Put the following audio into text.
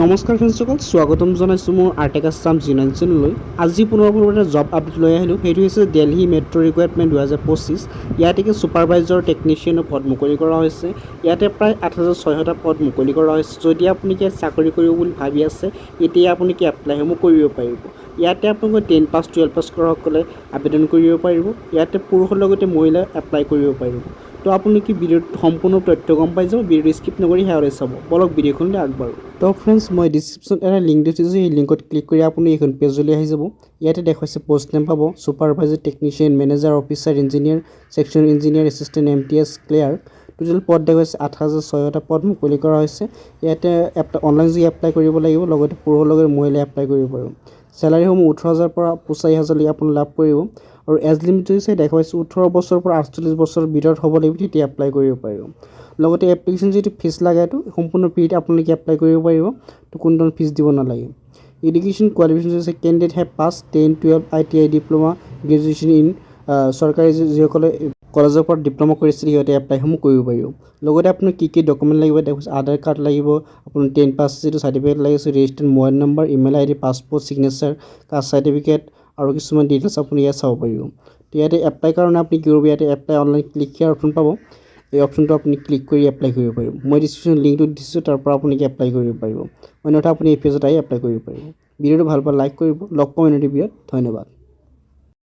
নমস্কাৰ ফ্ৰেণ্ডসকল, স্বাগতম জনাইছোঁ মোৰ আৰ্টেক আছাম জিনাইন চেনেললৈ। আজি পুনৰ এটা জব আপডেট লৈ আহিলোঁ। সেইটো হৈছে দিল্লী মেট্ৰ' ৰিকুৱাৰমেণ্ট 2025। ইয়াতে ছুপাৰভাইজাৰ টেকনিচিয়ানৰ পদ মুকলি কৰা হৈছে। ইয়াতে প্ৰায় 8600টা পদ মুকলি কৰা হৈছে। যদি আপুনি চাকৰি কৰিব বুলি ভাবি আছে, এতিয়া আপুনি এপ্লাইসমূহ কৰিব পাৰিব। ইয়াতে আপোনালোকে 10 পাছ 12 পাছ কৰাসকলে আবেদন কৰিব পাৰিব। ইয়াতে পুৰুষৰ লগতে মহিলাই এপ্লাই কৰিব পাৰিব। তো আপুনি ভিডিঅ'ত সম্পূৰ্ণ তথ্য গম পাই যাব। ভিডিঅ'টো স্কিপ নকৰি শেষলৈ চাব। বলক ভিডিঅ'খনলৈ আগবাঢ়ো। তো ফ্ৰেণ্ডছ, মই ডিছক্ৰিপশ্যনত এটা লিংক দিছোঁ। সেই লিংকত ক্লিক কৰি আপুনি এইখন পেজলৈ আহি যাব। ইয়াতে দেখুৱাইছে পোষ্ট নেম পাব, supervisor technician, manager, officer, engineer, section engineer, assistant MTS clerk. Total পদ দেখুৱাইছে 8600টা পদ মুকলি কৰা হৈছে। ইয়াতে অনলাইন যোগে এপ্লাই কৰিব লাগিব, লগতে পুৰুষৰ লগতে মহিলাই এপ্লাই কৰিব পাৰিব। চেলাৰীসমূহ 18000 পৰা 85000 আপুনি লাভ কৰিব। আৰু এজ লিমিট হৈছে দেখুৱাইছে 18 বছৰৰ পৰা 48 বছৰৰ ভিতৰত হ'ব লাগিব, তেতিয়া এপ্লাই কৰিব পাৰিব। লগতে এপ্লিকেশ্যন যিটো ফিজ লাগে, এইটো সম্পূৰ্ণ ফ্ৰীত আপোনালোকে এপ্লাই কৰিব পাৰিব। তো কোনো ফিজ দিব নালাগে। এডুকেশ্যন কোৱালিফিকেশ্যন হৈছে candidate have pass 10, 12, ITI diploma, graduation in. চৰকাৰী যিসকলে কলেজৰ পৰা ডিপ্ল'মা কৰিছে সিহঁতে এপ্লাইসমূহ কৰিব পাৰিব। লগতে আপোনাৰ কি ডকুমেণ্ট লাগিব দেখুৱাইছে। আধাৰ কাৰ্ড লাগিব, আপোনাৰ 10 পাছ যিটো চাৰ্টিফিকেট লাগিছে, registered mobile number, email ID, passport, signature, caste certificate আৰু কিছুমান ডিটেইলছ আপুনি ইয়াত চাব পাৰিব। তো ইয়াতে এপ্লাই কাৰণে আপুনি কি কৰিব, ইয়াতে এপ্লাই অনলাইন ক্লিক হিয়াৰ অপশ্যন পাব। এই অপশ্যনটো আপুনি ক্লিক কৰি এপ্লাই কৰিব পাৰিব। মই ডিছক্ৰিপশ্যন লিংকটো দিছোঁ, তাৰ পৰা আপুনি এপ্লাই কৰিব পাৰিব। অন্যথা আপুনি এই পেজত আহি এপ্লাই কৰিব পাৰিব। ভিডিঅ'টো ভাল পালে লাইক কৰিব। লগ পাম এনে ভিডিঅ'ত। ধন্যবাদ।